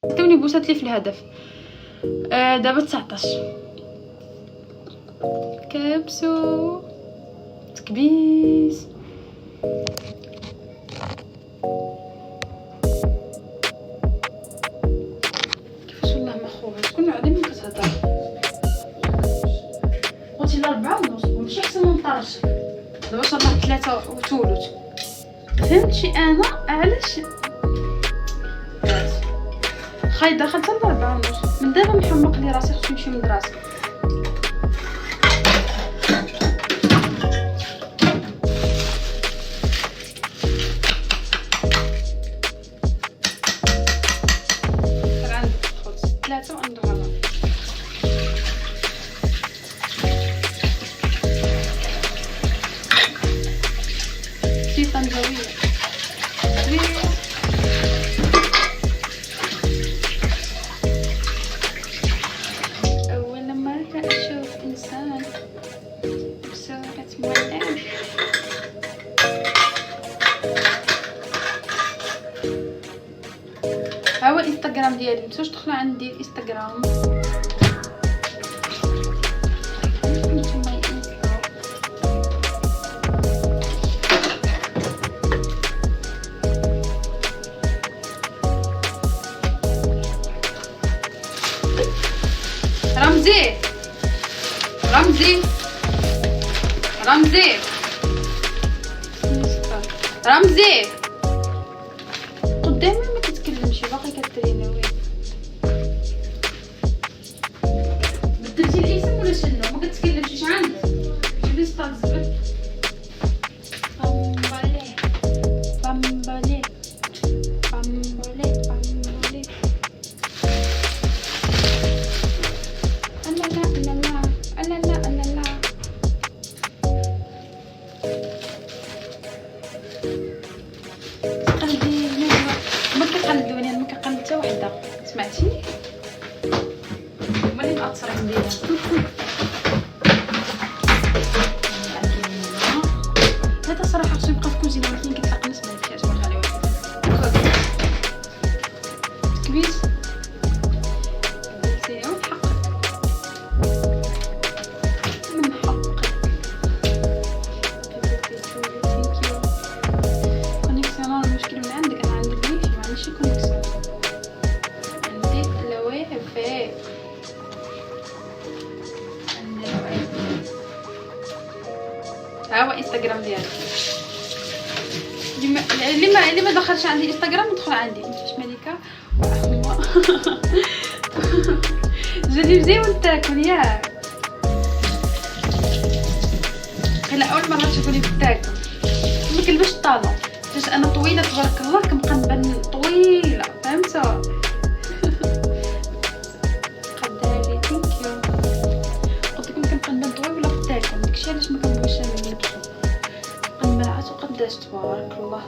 توني بوسات لي في الهدف. دابا 19 كابسو تكبيس. كيفاش والله ما خوها شكون عادي من كتهضر. قلتي ل 4:30 ماشي احسن من طرش دابا صافي 3 وثلث. فهمتي انا علاش خايده حتى ل 4:30 من دابا محمق لي راسي خصني نمشي للمدرسه. أول مرة أشوف إنسان بصورة مولع. هاو الانستغرام ديالي، متنسوش تدخلوا عندي الانستغرام. رمزي رمزي رمزي رمزي قدامي ما كتكلمش باقي كتريني. وين بدلتي الاسم ولا شنو؟ ما كتكلمش اش عندك؟ جيبي سطات الزبل. بامبالي بامبالي بامبالي بامبالي. قلبي ما كيقلدوني، انا ما كنقلد حتى وحده. سمعتيني هما اللي مأثرين بيا. هذا صراحه خصو يبقى في الكوزينه، ولكن كيطلق نسبه لك عجبك عليه واحد كبيس. ها هو انستغرام ديالي. اللي ما دخلش عندي انستغرام يدخل عندي. فاش مليكه جالي مزيون تاكل ياك. الا اول مره تشوفوني تاكل ما كنلبسش الطالون حيت انا طويله تبارك الله، كنبقى نبان طويله. فهمتوا؟ قدالي ثانكيو. قلت لكم كنبقى نبان طويله في التاكل، داكشي علاش ما كنبغيش نلبسو. قنبعات وقداش تبارك الله.